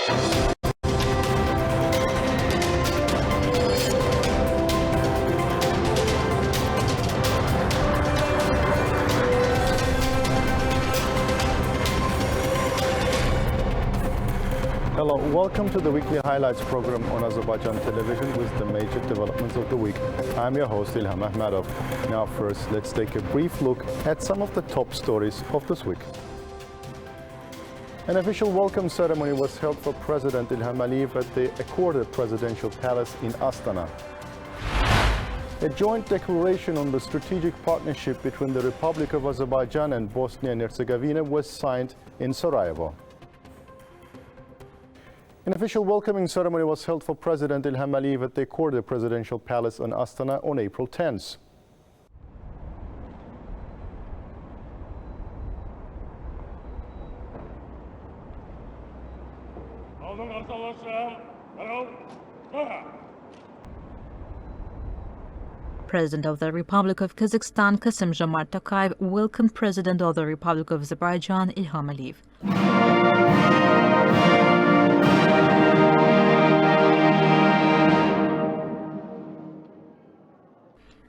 Hello, welcome to the weekly highlights program on Azərbaycan Television with the major developments of the week. I'm your host İlham Məmmədov. Now first, let's take a brief look at some of the top stories of this week. An official welcome ceremony was held for President Ilham Aliyev at the accorded presidential palace in Astana. A joint declaration on the strategic partnership between the Republic of Azerbaijan and Bosnia Herzegovina was signed in Sarajevo. An official welcoming ceremony was held for President Ilham Aliyev at the accorded presidential palace in Astana on April 10th. President of the Republic of Kazakhstan, Kassym-Jomart Tokayev, welcomed President of the Republic of Azerbaijan, Ilham Aliyev.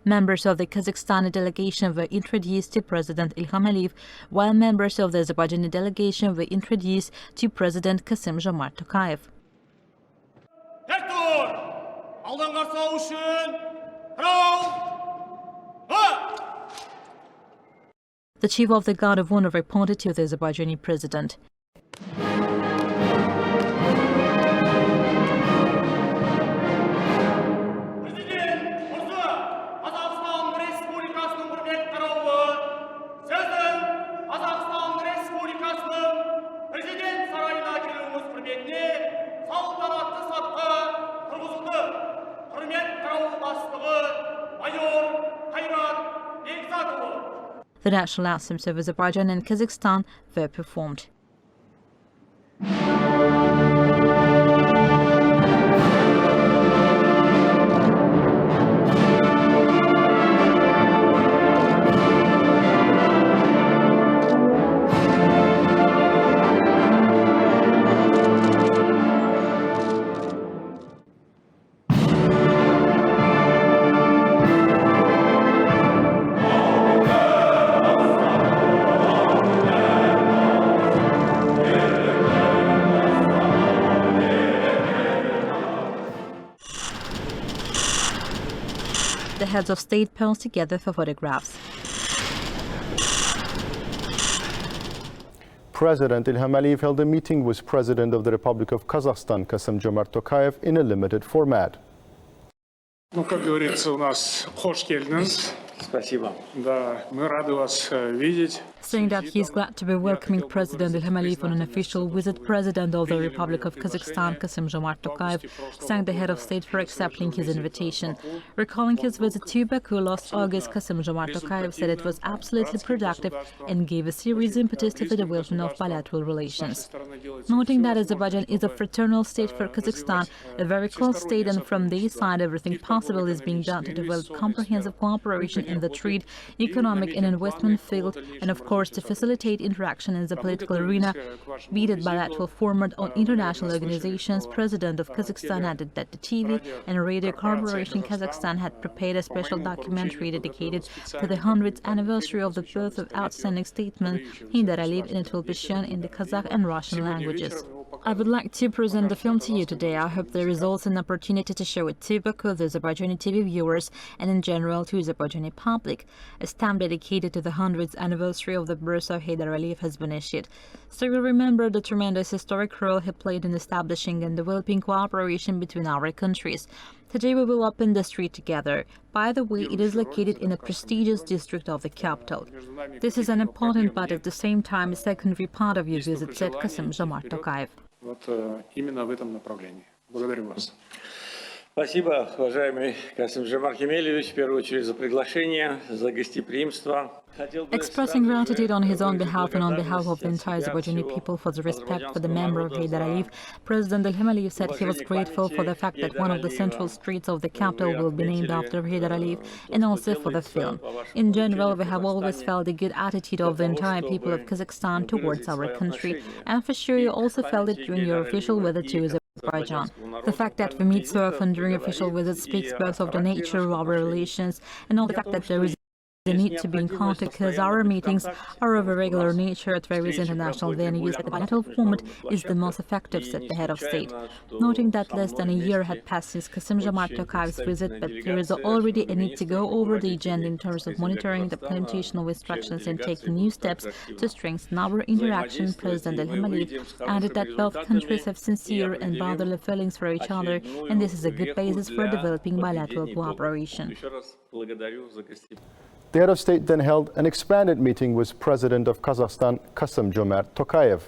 Members of the Kazakhstani delegation were introduced to President Ilham Aliyev, while members of the Azerbaijani delegation were introduced to President Kassym-Jomart Tokayev. The Chief of the Guard of Honor reported to the Azerbaijani President. The national anthems of Azerbaijan and Kazakhstan were performed. The heads of state posed together for photographs. President Ilham Aliyev held a meeting with President of the Republic of Kazakhstan, Kassym-Jomart Tokayev, in a limited format. Ну, как говорится, у нас хош келдіңіз. Спасибо. Да, мы рады вас видеть. Saying that he is glad to be welcoming President Ilham Aliyev on an official visit, President of the Republic of Kazakhstan, Kassym-Jomart Tokayev, thanked the head of state for accepting his invitation. Recalling his visit to Baku last August, Kassym-Jomart Tokayev said it was absolutely productive and gave a serious impetus to the development of bilateral relations. Noting that Azerbaijan is a fraternal state for Kazakhstan, a very close state, and from their side everything possible is being done to develop comprehensive cooperation in the trade, economic and investment field, and of course to facilitate interaction in the political arena, be it bilateral format on international organizations. President of Kazakhstan added that the TV and Radio Corporation Kazakhstan had prepared a special documentary dedicated to the 100th anniversary of the birth of outstanding statesman Heydar Aliyev, and it will be shown in the Kazakh and Russian languages. I would like to present the film to you today. I hope there results an opportunity to show it to Baku, the Azerbaijani TV viewers, and in general to Azerbaijani public. A stamp dedicated to the 100th anniversary of the birth of Heydar Aliyev has been issued. So we'll remember the tremendous historic role he played in establishing and developing cooperation between our countries. Today we will open the street together. By the way, it is located in a prestigious district of the capital. This is an important but at the same time a secondary part of your visit, said Kassym-Jomart Tokayev. Спасибо, уважаемый Касым-Жомарт Кемелевич, в первую очередь за приглашение, за гостеприимство. Expressing gratitude on his own behalf and on behalf of the entire Azerbaijani people for the respect for the memory of Heydar Aliyev, President Ilham Aliyev said he was grateful for the fact that one of the central streets of the capital will be named after Heydar Aliyev, and also for the film. In general, we have always felt the good attitude of the entire people of Kazakhstan towards our country, and for sure you also felt it during your official visit to Azerbaijan. The fact that we meet so often during official visits speaks both of the nature of our relations and of the fact that there is the need to be in contact because our meetings are of a regular nature at various international venues. The bilateral format is the most effective, said the head of state, noting that less than a year had passed since Kassym-Jomart Tokayev's visit, but there is already a need to go over the agenda in terms of monitoring the implementation of instructions and taking new steps to strengthen our interaction. President Ilham Aliyev added that both countries have sincere and brotherly feelings for each other, and this is a good basis for developing bilateral cooperation. The head of state then held an expanded meeting with President of Kazakhstan, Kassym-Jomart Tokayev.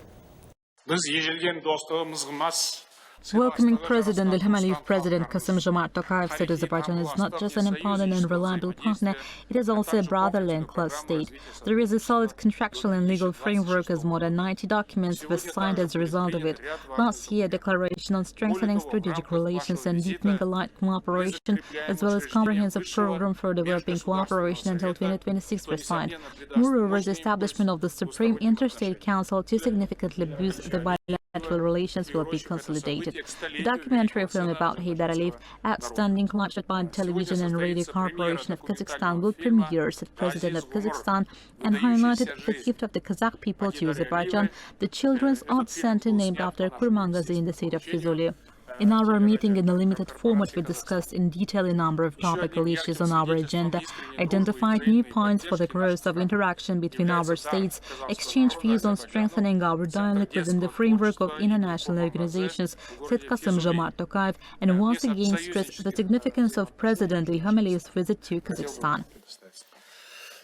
Welcoming President Ilham Aliyev, President Kassym-Jomart Tokayev said Azerbaijan is not just an important and reliable partner, it is also a brotherly and close state. There is a solid contractual and legal framework as more than 90 documents were signed as a result of it. Last year, a declaration on strengthening strategic relations and deepening allied cooperation, as well as comprehensive program for developing cooperation until 2026 were signed. Moreover, the establishment of the Supreme Interstate Council to significantly boost the bilateral relations will be consolidated. The documentary film about Heydar Aliyev, outstanding collection by the Television and Radio Corporation of Kazakhstan, will premiere, said President of Kazakhstan, and highlighted the gift of the Kazakh people to Azerbaijan, the Children's Art Center named after Kurmangazi in the state of Fizuli. In our meeting in a limited format, we discussed in detail a number of topical issues on our agenda, identified new points for the growth of interaction between our states, exchanged views on strengthening our dialogue within the framework of international organizations, said Kassym-Jomart Tokayev, and once again stressed the significance of President Ilham Aliyev's visit to Kazakhstan.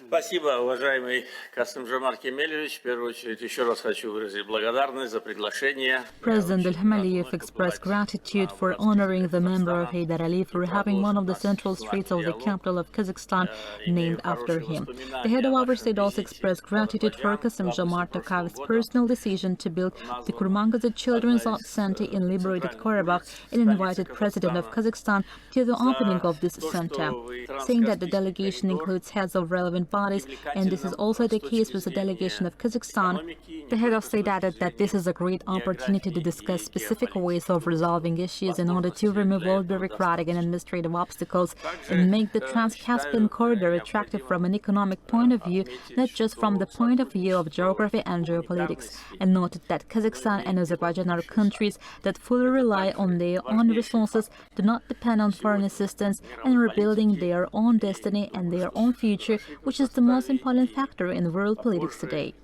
Спасибо, уважаемый Касым-Жомарт Кемелевич. В первую очередь еще раз хочу выразить благодарность за приглашение. President Ilham Aliyev expressed gratitude for honoring the memory of Heydar Aliyev for having one of the central streets of the capital of Kazakhstan named after him. The head of our state also expressed gratitude for Kassym-Jomart Tokayev's personal decision to build the Kurmangazi Children's Art Center in liberated Karabakh and invited President of Kazakhstan to the opening of this center, saying that the delegation includes heads of relevant bodies, and this is also the case with the delegation of Kazakhstan. The head of state added that this is a great opportunity to discuss specific ways of resolving issues in order to remove all bureaucratic and administrative obstacles and make the Trans-Caspian corridor attractive from an economic point of view, not just from the point of view of geography and geopolitics, and noted that Kazakhstan and Azerbaijan are countries that fully rely on their own resources, do not depend on foreign assistance, and are building their own destiny and their own future, which is the most important factor in world politics today.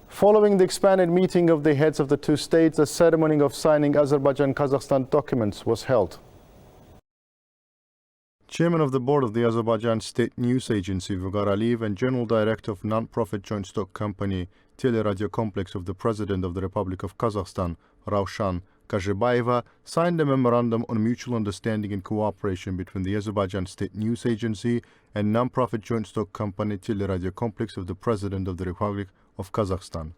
Following the expanded meeting of the heads of the two states, a ceremony of signing Azerbaijan-Kazakhstan documents was held. Chairman of the board of the Azerbaijan State News Agency, Vgar Aliyev, and General Director of non-profit joint stock company Teleradio Complex of the President of the Republic of Kazakhstan, Rövşən Məmmədov, signed a memorandum on mutual understanding and cooperation between the Azerbaijan State News Agency and non-profit joint stock company Teleradio Complex of the President of the Republic of Kazakhstan.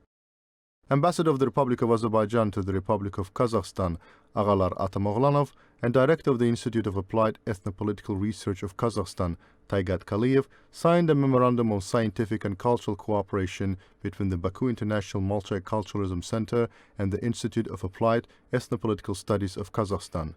Ambassador of the Republic of Azerbaijan to the Republic of Kazakhstan, Ağalar Atamoğlanov, and Director of the Institute of Applied Ethnopolitical Research of Kazakhstan, Taygat Kaliyev, signed a memorandum of scientific and cultural cooperation between the Baku International Multiculturalism Center and the Institute of Applied Ethnopolitical Studies of Kazakhstan.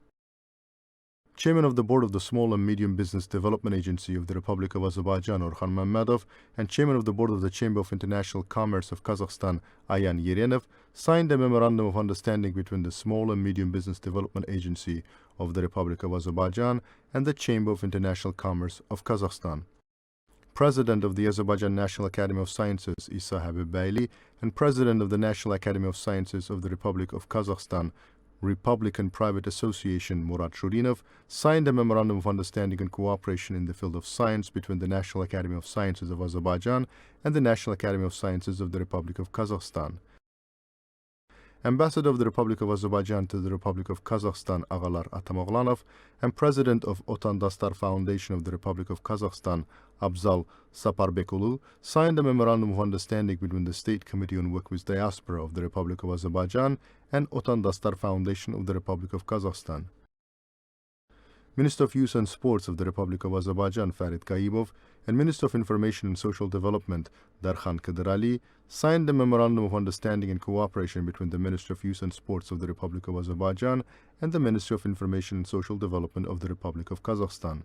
Chairman of the Board of the Small and Medium Business Development Agency of the Republic of Azerbaijan, Rövşən Məmmədov, and Chairman of the Board of the Chamber of International Commerce of Kazakhstan, Ayan Yerenov, signed a memorandum of understanding between the Small and Medium Business Development Agency of the Republic of Azerbaijan and the Chamber of International Commerce of Kazakhstan. President of the Azerbaijan National Academy of Sciences, Isa Habibbayli, and President of the National Academy of Sciences of the Republic of Kazakhstan, Republican Private Association, Murat Shurinov, signed a memorandum of understanding and cooperation in the field of science between the National Academy of Sciences of Azerbaijan and the National Academy of Sciences of the Republic of Kazakhstan. Ambassador of the Republic of Azerbaijan to the Republic of Kazakhstan Ağalar Atamoğlanov, and President of Otandastar Foundation of the Republic of Kazakhstan Abzal Saparbekulu, signed a memorandum of understanding between the State Committee on Work with Diaspora of the Republic of Azerbaijan and Otandastar Foundation of the Republic of Kazakhstan. Minister of Youth and Sports of the Republic of Azerbaijan Farid Gaibov and Minister of Information and Social Development Darkhan Kadirali signed a Memorandum of Understanding and Cooperation between the Ministry of Youth and Sports of the Republic of Azerbaijan and the Ministry of Information and Social Development of the Republic of Kazakhstan.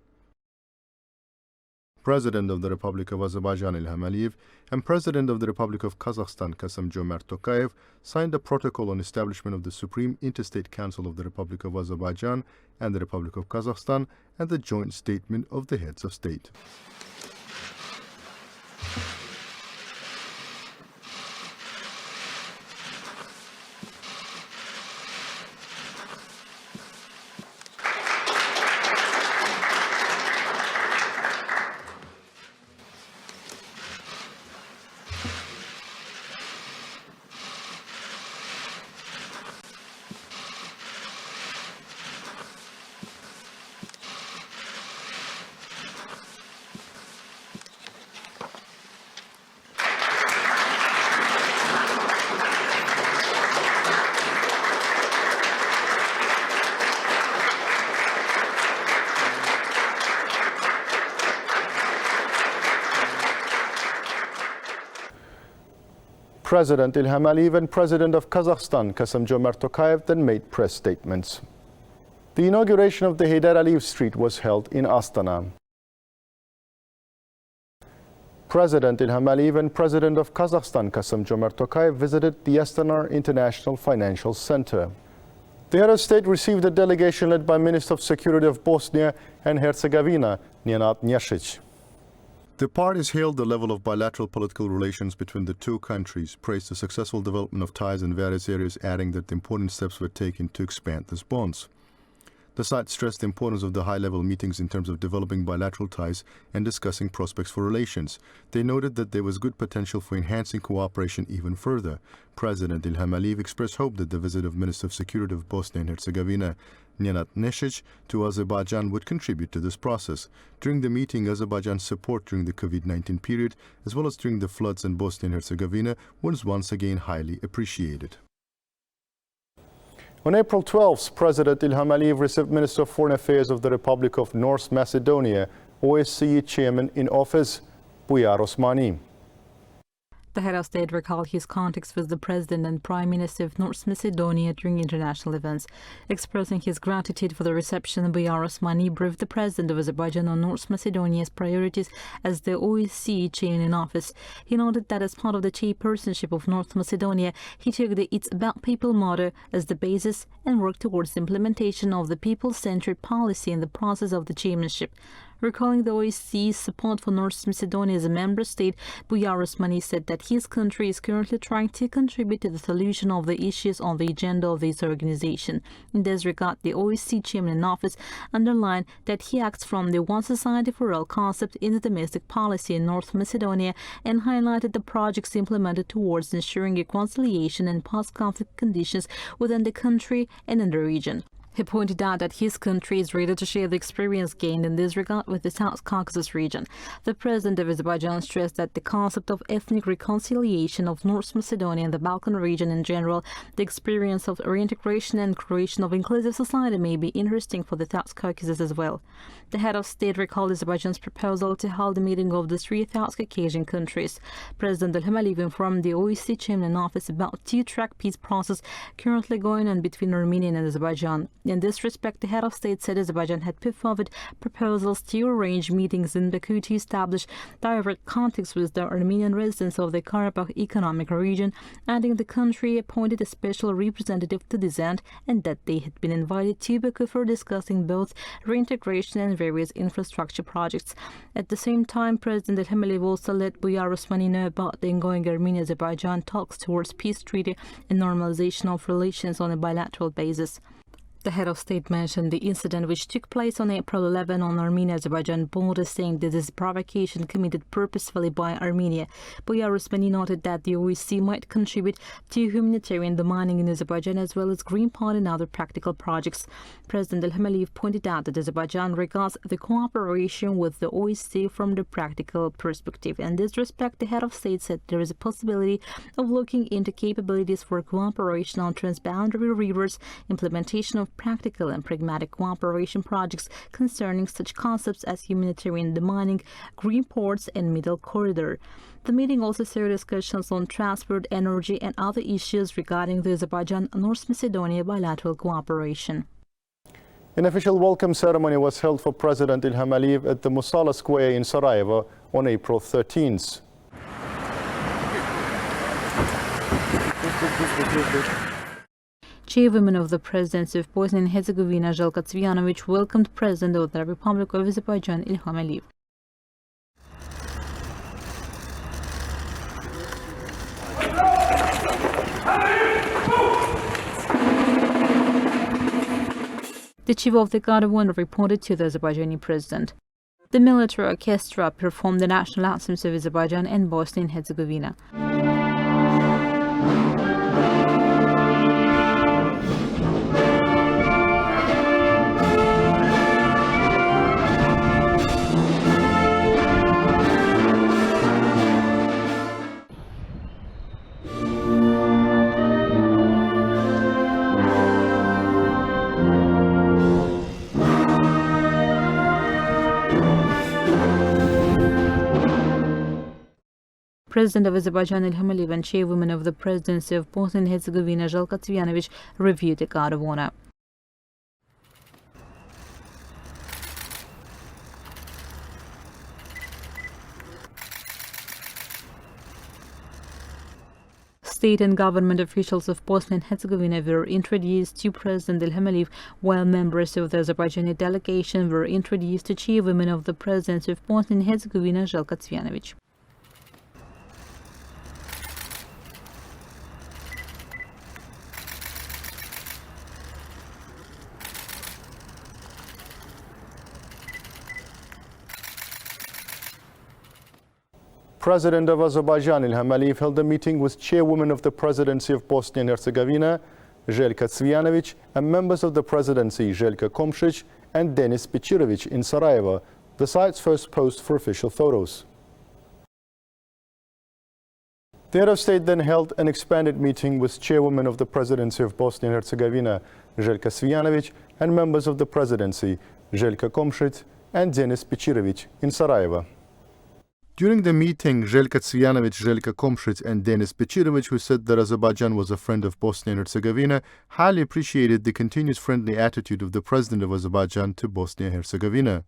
President of the Republic of Azerbaijan Ilham Aliyev and President of the Republic of Kazakhstan Kassym-Jomart Tokayev signed a protocol on establishment of the Supreme Interstate Council of the Republic of Azerbaijan and the Republic of Kazakhstan and the joint statement of the heads of state. President Ilham Aliyev and President of Kazakhstan Kassym-Jomart Tokayev then made press statements. The inauguration of the Heydar Aliyev Street was held in Astana. President Ilham Aliyev and President of Kazakhstan Kassym-Jomart Tokayev visited the Astana International Financial Center. The head of state received a delegation led by Minister of Security of Bosnia and Herzegovina, Nenad Nešić. The parties hailed the level of bilateral political relations between the two countries, praised the successful development of ties in various areas, adding that important steps were taken to expand these bonds. The site stressed the importance of the high-level meetings in terms of developing bilateral ties and discussing prospects for relations. They noted that there was good potential for enhancing cooperation even further. President Ilham Aliyev expressed hope that the visit of Minister of Security of Bosnia and Herzegovina, Nenad Nešić, to Azerbaijan would contribute to this process. During the meeting, Azerbaijan's support during the COVID-19 period, as well as during the floods in Bosnia and Herzegovina, was once again highly appreciated. On April 12th, President Ilham Aliyev received Minister of Foreign Affairs of the Republic of North Macedonia, OSCE Chairman in office, Bujar Osmani. The head of state recalled his contacts with the President and Prime Minister of North Macedonia during international events. Expressing his gratitude for the reception, Bujar Osmani briefed the President of Azerbaijan on North Macedonia's priorities as the OSCE chairman in office. He noted that as part of the chairpersonship of North Macedonia, he took the It's About People motto as the basis and worked towards the implementation of the people-centered policy in the process of the chairmanship. Recalling the OSCE's support for North Macedonia as a member state, Bujar Osmani said that his country is currently trying to contribute to the solution of the issues on the agenda of this organization. In this regard, the OSCE chairman in office underlined that he acts from the One Society for All concept in the domestic policy in North Macedonia and highlighted the projects implemented towards ensuring reconciliation and post-conflict conditions within the country and in the region. He pointed out that his country is ready to share the experience gained in this regard with the South Caucasus region. The President of Azerbaijan stressed that the concept of ethnic reconciliation of North Macedonia and the Balkan region in general, the experience of reintegration and creation of inclusive society may be interesting for the South Caucasus as well. The head of state recalled Azerbaijan's proposal to hold a meeting of the three South Caucasian countries. President Ilham Aliyev informed the OSCE chairman in office about two-track peace process currently going on between Armenia and Azerbaijan. In this respect, the head of state said Azerbaijan had put forward proposals to arrange meetings in Baku to establish direct contacts with the Armenian residents of the Karabakh Economic Region, adding the country appointed a special representative to this end and that they had been invited to Baku for discussing both reintegration and various infrastructure projects. At the same time, President Ilham Aliyev also let Bujar Osmani know about the ongoing Armenia-Azerbaijan talks towards peace treaty and normalization of relations on a bilateral basis. The head of state mentioned the incident which took place on April 11 on Armenia-Azerbaijan border, saying this is a provocation committed purposefully by Armenia. Rəsmi noted that the OSCE might contribute to humanitarian demining in Azerbaijan as well as green part and other practical projects. President Ilham Aliyev pointed out that Azerbaijan regards the cooperation with the OSCE from the practical perspective. In this respect, the head of state said there is a possibility of looking into capabilities for cooperation on transboundary rivers, implementation of practical and pragmatic cooperation projects concerning such concepts as humanitarian demining, green ports, and middle corridor. The meeting also saw discussions on transport, energy, and other issues regarding the Azerbaijan-North Macedonia bilateral cooperation. An official welcome ceremony was held for President Ilham Aliyev at the Musala Square in Sarajevo on April 13th. Chairwoman of the Presidency of Bosnia and Herzegovina, Željka Cvijanović, welcomed President of the Republic of Azerbaijan, Ilham Aliyev. The chief of the Guard of Honor reported to the Azerbaijani president. The military orchestra performed the national anthems of Azerbaijan and Bosnia and Herzegovina. President of Azerbaijan Ilham Aliyev and Chairwoman of the Presidency of Bosnia and Herzegovina, Željka Cvijanović, reviewed the Guard of Honor. State and government officials of Bosnia and Herzegovina were introduced to President Ilham Aliyev, while members of the Azerbaijani delegation were introduced to Chairwoman of the Presidency of Bosnia and Herzegovina, Željka Cvijanović. President of Azerbaijan Ilham Aliyev held a meeting with Chairwoman of the Presidency of Bosnia and Herzegovina, Željka Cvijanović, and members of the Presidency, Željka Komšić and Denis Bečirović, in Sarajevo, the site's first post for official photos. The head of state then held an expanded meeting with Chairwoman of the Presidency of Bosnia and Herzegovina, Željka Cvijanović, and members of the Presidency, Željka Komšić and Denis Bečirović, in Sarajevo. During the meeting, Željka Cvijanović, Željka Komšić and Denis Bečirović, who said that Azerbaijan was a friend of Bosnia and Herzegovina, highly appreciated the continuous friendly attitude of the President of Azerbaijan to Bosnia and Herzegovina.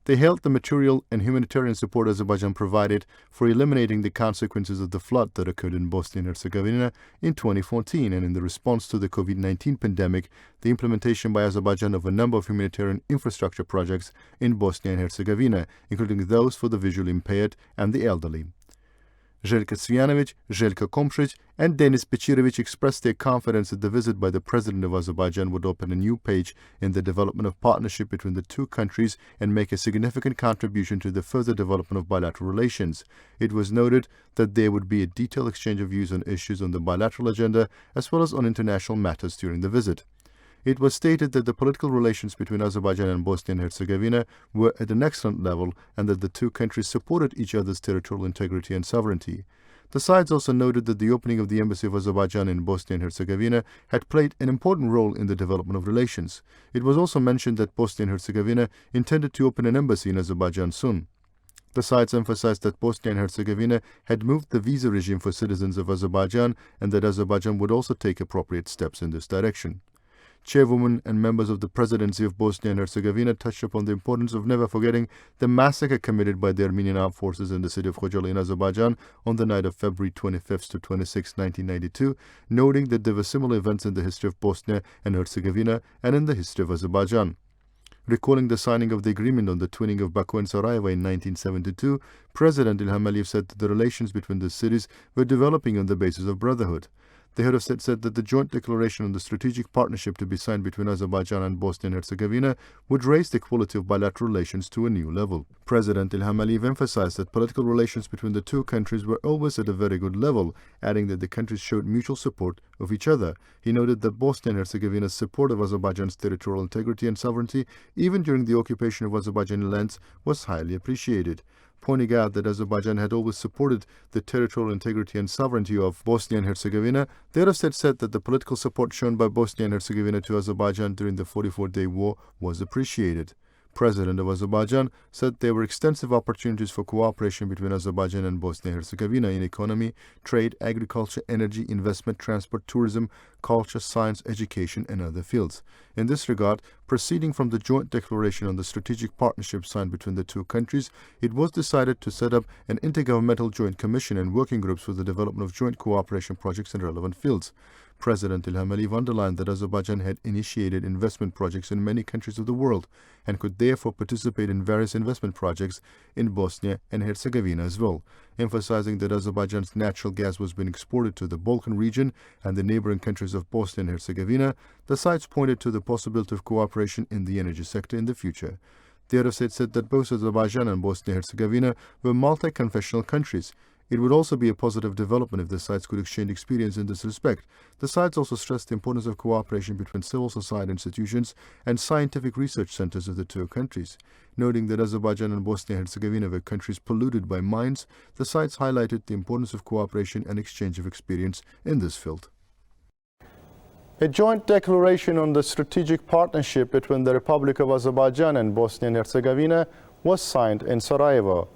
They hailed the material and humanitarian support Azerbaijan provided for eliminating the consequences of the flood that occurred in Bosnia and Herzegovina in 2014, and in the response to the COVID-19 pandemic, the implementation by Azerbaijan of a number of humanitarian infrastructure projects in Bosnia and Herzegovina, including those for the visually impaired and the elderly. Željka Cvijanović, Željka Komšić and Denis Bečirović expressed their confidence that the visit by the President of Azerbaijan would open a new page in the development of partnership between the two countries and make a significant contribution to the further development of bilateral relations. It was noted that there would be a detailed exchange of views on issues on the bilateral agenda as well as on international matters during the visit. It was stated that the political relations between Azerbaijan and Bosnia and Herzegovina were at an excellent level and that the two countries supported each other's territorial integrity and sovereignty. The sides also noted that the opening of the Embassy of Azerbaijan in Bosnia and Herzegovina had played an important role in the development of relations. It was also mentioned that Bosnia and Herzegovina intended to open an embassy in Azerbaijan soon. The sides emphasized that Bosnia and Herzegovina had moved the visa regime for citizens of Azerbaijan and that Azerbaijan would also take appropriate steps in this direction. Chairwoman and members of the Presidency of Bosnia and Herzegovina touched upon the importance of never forgetting the massacre committed by the Armenian armed forces in the city of Khojaly in Azerbaijan on the night of February 25 to 26, 1992, noting that there were similar events in the history of Bosnia and Herzegovina and in the history of Azerbaijan. Recalling the signing of the agreement on the twinning of Baku and Sarajevo in 1972, President Ilham Aliyev said that the relations between the cities were developing on the basis of brotherhood. The head of state said that the joint declaration on the strategic partnership to be signed between Azerbaijan and Bosnia and Herzegovina would raise the quality of bilateral relations to a new level. President Ilham Aliyev emphasized that political relations between the two countries were always at a very good level, adding that the countries showed mutual support of each other. He noted that Bosnia and Herzegovina's support of Azerbaijan's territorial integrity and sovereignty, even during the occupation of Azerbaijani lands, was highly appreciated. Pointing out that Azerbaijan had always supported the territorial integrity and sovereignty of Bosnia and Herzegovina, the head of state said that the political support shown by Bosnia and Herzegovina to Azerbaijan during the 44-day war was appreciated. President of Azerbaijan said there were extensive opportunities for cooperation between Azerbaijan and Bosnia and Herzegovina in economy, trade, agriculture, energy, investment, transport, tourism, culture, science, education, and other fields. In this regard, proceeding from the joint declaration on the strategic partnership signed between the two countries, it was decided to set up an intergovernmental joint commission and working groups for the development of joint cooperation projects in relevant fields. President Ilham Aliyev underlined that Azerbaijan had initiated investment projects in many countries of the world and could therefore participate in various investment projects in Bosnia and Herzegovina as well, emphasizing that Azerbaijan's natural gas was being exported to the Balkan region and the neighboring countries of Bosnia and Herzegovina. The sites pointed to the possibility of cooperation in the energy sector in the future. The head of state said that both Azerbaijan and Bosnia and Herzegovina were multi-confessional countries. It would also be a positive development if the sides could exchange experience in this respect. The sides also stressed the importance of cooperation between civil society institutions and scientific research centers of the two countries. Noting that Azerbaijan and Bosnia and Herzegovina were countries polluted by mines, the sides highlighted the importance of cooperation and exchange of experience in this field. A joint declaration on the strategic partnership between the Republic of Azerbaijan and Bosnia and Herzegovina was signed in Sarajevo.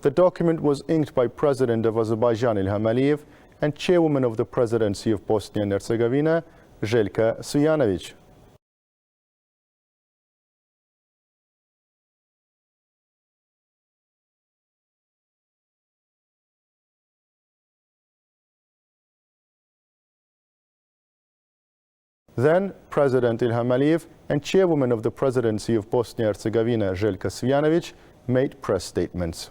The document was inked by President of Azerbaijan Ilham Aliyev and Chairwoman of the Presidency of Bosnia and Herzegovina, Željka Cvijanović. Then, President Ilham Aliyev and Chairwoman of the Presidency of Bosnia and Herzegovina, Željka Cvijanović, made press statements.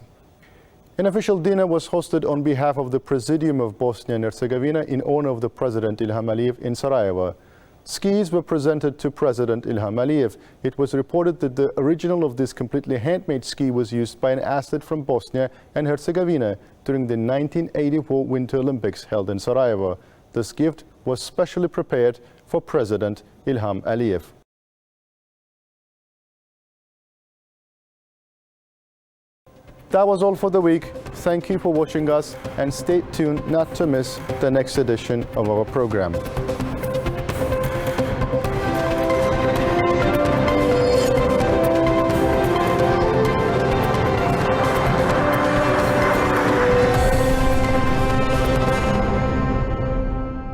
An official dinner was hosted on behalf of the Presidium of Bosnia and Herzegovina in honor of the President Ilham Aliyev in Sarajevo. Skis were presented to President Ilham Aliyev. It was reported that the original of this completely handmade ski was used by an athlete from Bosnia and Herzegovina during the 1984 Winter Olympics held in Sarajevo. This gift was specially prepared for President Ilham Aliyev. That was all for the week. Thank you for watching us and stay tuned not to miss the next edition of our program.